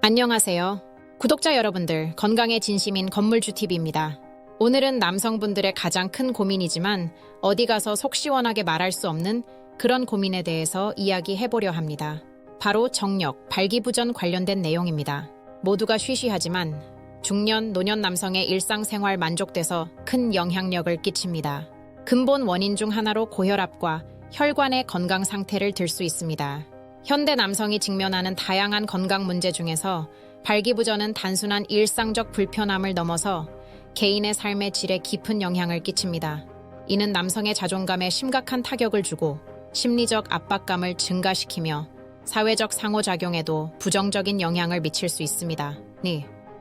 안녕하세요. 구독자 여러분들, 건강에 진심인 건물주TV입니다. 오늘은 남성분들의 가장 큰 고민이지만 어디 가서 속 시원하게 말할 수 없는 그런 고민에 대해서 이야기해보려 합니다. 바로 정력, 발기부전 관련된 내용입니다. 모두가 쉬쉬하지만 중년, 노년 남성의 일상생활 만족도에서 큰 영향력을 끼칩니다. 근본 원인 중 하나로 고혈압과 혈관의 건강 상태를 들 수 있습니다. 현대 남성이 직면하는 다양한 건강 문제 중에서 발기부전은 단순한 일상적 불편함을 넘어서 개인의 삶의 질에 깊은 영향을 끼칩니다. 이는 남성의 자존감에 심각한 타격을 주고 심리적 압박감을 증가시키며 사회적 상호작용에도 부정적인 영향을 미칠 수 있습니다.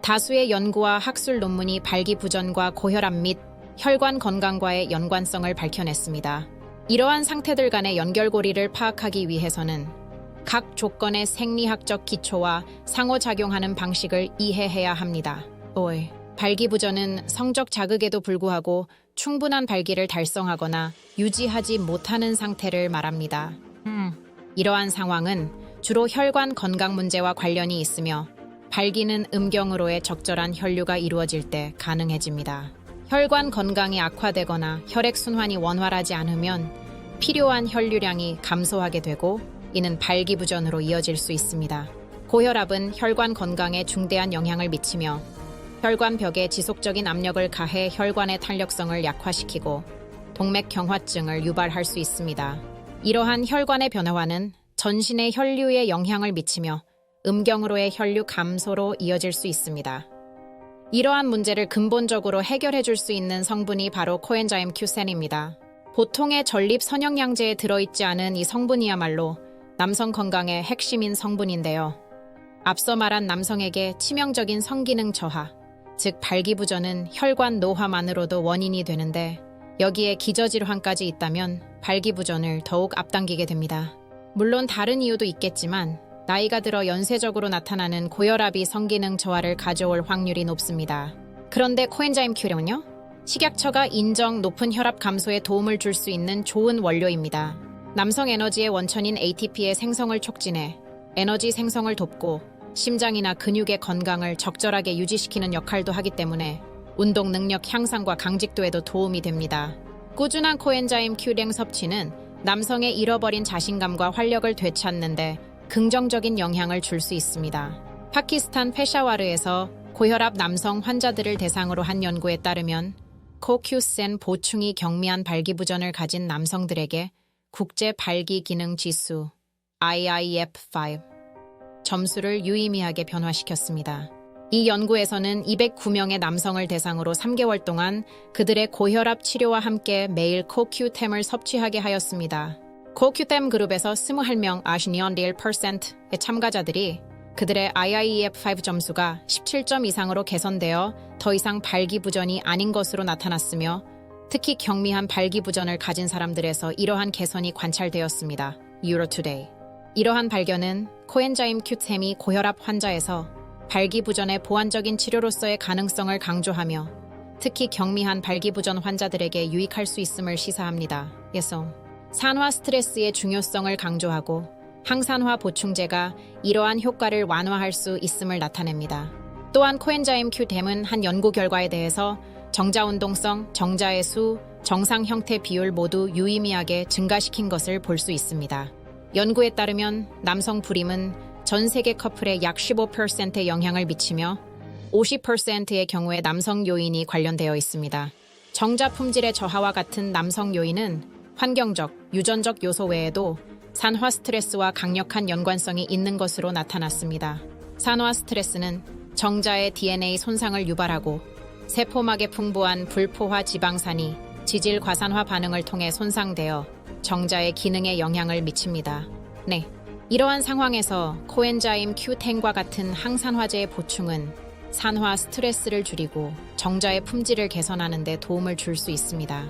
다수의 연구와 학술 논문이 발기부전과 고혈압 및 혈관 건강과의 연관성을 밝혀냈습니다. 이러한 상태들 간의 연결고리를 파악하기 위해서는 각 조건의 생리학적 기초와 상호작용하는 방식을 이해해야 합니다. 발기부전은 성적 자극에도 불구하고 충분한 발기를 달성하거나 유지하지 못하는 상태를 말합니다. 이러한 상황은 주로 혈관 건강 문제와 관련이 있으며 발기는 음경으로의 적절한 혈류가 이루어질 때 가능해집니다. 혈관 건강이 악화되거나 혈액순환이 원활하지 않으면 필요한 혈류량이 감소하게 되고 이는 발기부전으로 이어질 수 있습니다. 고혈압은 혈관 건강에 중대한 영향을 미치며 혈관벽에 지속적인 압력을 가해 혈관의 탄력성을 약화시키고 동맥경화증을 유발할 수 있습니다. 이러한 혈관의 변화와는 전신의 혈류에 영향을 미치며 음경으로의 혈류 감소로 이어질 수 있습니다. 이러한 문제를 근본적으로 해결해 줄 수 있는 성분이 바로 코엔자임 Q10입니다. 보통의 전립 선형양제에 들어있지 않은 이 성분이야말로 남성 건강의 핵심인 성분인데요. 앞서 말한 남성에게 치명적인 성기능 저하, 즉 발기부전은 혈관 노화만으로도 원인이 되는데 여기에 기저질환까지 있다면 발기부전을 더욱 앞당기게 됩니다. 물론 다른 이유도 있겠지만 나이가 들어 연쇄적으로 나타나는 고혈압이 성기능 저하를 가져올 확률이 높습니다. 그런데 코엔자임 Q는요? 식약처가 인정 높은 혈압 감소에 도움을 줄 수 있는 좋은 원료입니다. 남성 에너지의 원천인 ATP의 생성을 촉진해 에너지 생성을 돕고 심장이나 근육의 건강을 적절하게 유지시키는 역할도 하기 때문에 운동 능력 향상과 강직도에도 도움이 됩니다. 꾸준한 코엔자임 Q랭 섭취는 남성의 잃어버린 자신감과 활력을 되찾는 데 긍정적인 영향을 줄 수 있습니다. 파키스탄 페샤와르에서 고혈압 남성 환자들을 대상으로 한 연구에 따르면 코큐센 보충이 경미한 발기부전을 가진 남성들에게 국제 발기 기능 지수 IIF5 점수를 유의미하게 변화시켰습니다. 이 연구에서는 209명의 남성을 대상으로 3개월 동안 그들의 고혈압 치료와 함께 매일 코큐템을 섭취하게 하였습니다. 코큐템 그룹에서 21명 51%의 참가자들이 그들의 IIF5 점수가 17점 이상으로 개선되어 더 이상 발기부전이 아닌 것으로 나타났으며 특히 경미한 발기부전을 가진 사람들에서 이러한 개선이 관찰되었습니다. 유로투데이. 이러한 발견은 코엔자임 Q10이 고혈압 환자에서 발기부전의 보완적인 치료로서의 가능성을 강조하며 특히 경미한 발기부전 환자들에게 유익할 수 있음을 시사합니다. 산화 스트레스의 중요성을 강조하고 항산화 보충제가 이러한 효과를 완화할 수 있음을 나타냅니다. 또한 코엔자임 Q10은 한 연구 결과에 대해서 정자 운동성, 정자의 수, 정상 형태 비율 모두 유의미하게 증가시킨 것을 볼 수 있습니다. 연구에 따르면 남성 불임은 전 세계 커플의 약 15%의 영향을 미치며 50%의 경우에 남성 요인이 관련되어 있습니다. 정자 품질의 저하와 같은 남성 요인은 환경적, 유전적 요소 외에도 산화 스트레스와 강력한 연관성이 있는 것으로 나타났습니다. 산화 스트레스는 정자의 DNA 손상을 유발하고 세포막에 풍부한 불포화 지방산이 지질 과산화 반응을 통해 손상되어 정자의 기능에 영향을 미칩니다. 이러한 상황에서 코엔자임 Q10과 같은 항산화제의 보충은 산화 스트레스를 줄이고 정자의 품질을 개선하는 데 도움을 줄 수 있습니다.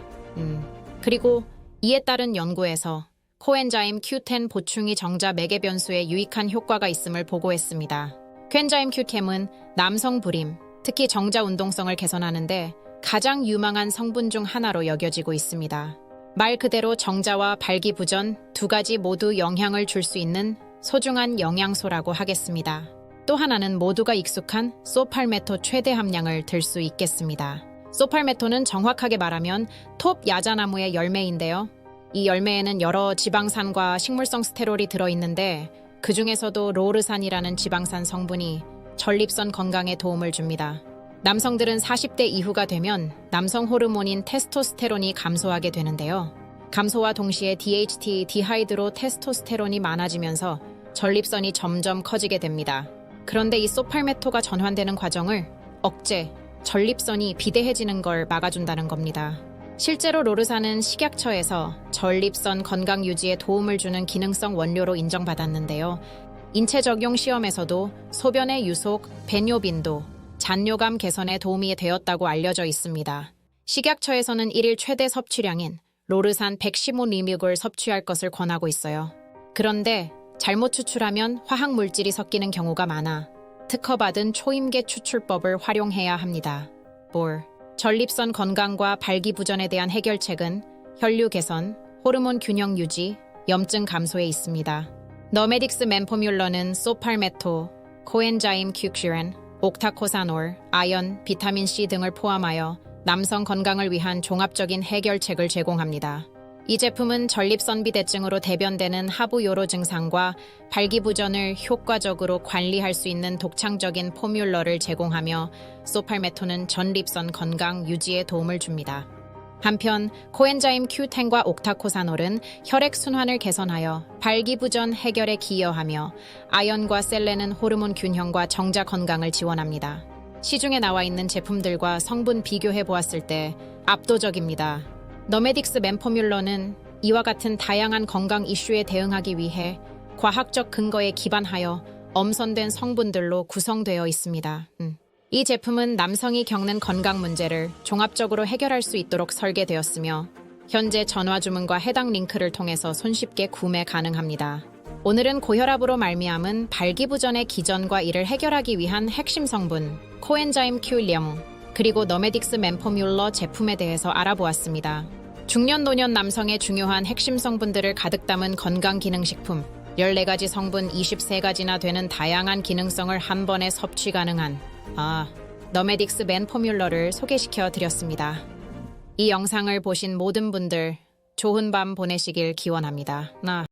그리고 이에 따른 연구에서 코엔자임 Q10 보충이 정자 매개 변수에 유익한 효과가 있음을 보고했습니다. 코엔자임 Q10은 남성 불임, 특히 정자 운동성을 개선하는데 가장 유망한 성분 중 하나로 여겨지고 있습니다. 말 그대로 정자와 발기부전 두 가지 모두 영향을 줄 수 있는 소중한 영양소라고 하겠습니다. 또 하나는 모두가 익숙한 소팔메토 최대 함량을 들 수 있겠습니다. 소팔메토는 정확하게 말하면 톱 야자나무의 열매인데요. 이 열매에는 여러 지방산과 식물성 스테롤이 들어있는데 그 중에서도 로르산이라는 지방산 성분이 전립선 건강에 도움을 줍니다. 남성들은 40대 이후가 되면 남성 호르몬인 테스토스테론이 감소하게 되는데요. 감소와 동시에 DHT, 디하이드로 테스토스테론이 많아지면서 전립선이 점점 커지게 됩니다. 그런데 이 소팔메토가 전환되는 과정을 억제, 전립선이 비대해지는 걸 막아준다는 겁니다. 실제로 로르산은 식약처에서 전립선 건강 유지에 도움을 주는 기능성 원료로 인정받았는데요. 인체 적용 시험에서도 소변의 유속, 배뇨 빈도, 잔뇨감 개선에 도움이 되었다고 알려져 있습니다. 식약처에서는 1일 최대 섭취량인 로르산 115mg을 섭취할 것을 권하고 있어요. 그런데 잘못 추출하면 화학 물질이 섞이는 경우가 많아 특허받은 초임계 추출법을 활용해야 합니다. 전립선 건강과 발기부전에 대한 해결책은 혈류 개선, 호르몬 균형 유지, 염증 감소에 있습니다. 너메딕스 맨포뮬러는 소팔메토, 코엔자임 큐큐렌, 옥타코사놀, 아연, 비타민C 등을 포함하여 남성 건강을 위한 종합적인 해결책을 제공합니다. 이 제품은 전립선비대증으로 대변되는 하부 요로 증상과 발기부전을 효과적으로 관리할 수 있는 독창적인 포뮬러를 제공하며 소팔메토는 전립선 건강 유지에 도움을 줍니다. 한편 코엔자임 Q10과 옥타코사놀은 혈액순환을 개선하여 발기부전 해결에 기여하며 아연과 셀레는 호르몬 균형과 정자 건강을 지원합니다. 시중에 나와 있는 제품들과 성분 비교해 보았을 때 압도적입니다. 너메딕스 맨포뮬러는 이와 같은 다양한 건강 이슈에 대응하기 위해 과학적 근거에 기반하여 엄선된 성분들로 구성되어 있습니다. 이 제품은 남성이 겪는 건강 문제를 종합적으로 해결할 수 있도록 설계되었으며 현재 전화 주문과 해당 링크를 통해서 손쉽게 구매 가능합니다. 오늘은 고혈압으로 말미암은 발기부전의 기전과 이를 해결하기 위한 핵심 성분 코엔자임 Q10 그리고 너메딕스 맨포뮬러 제품에 대해서 알아보았습니다. 중년 노년 남성의 중요한 핵심 성분들을 가득 담은 건강기능식품 14가지 성분 23가지나 되는 다양한 기능성을 한 번에 섭취 가능한 너메딕스 맨포뮬러를 소개시켜 드렸습니다. 이 영상을 보신 모든 분들 좋은 밤 보내시길 기원합니다.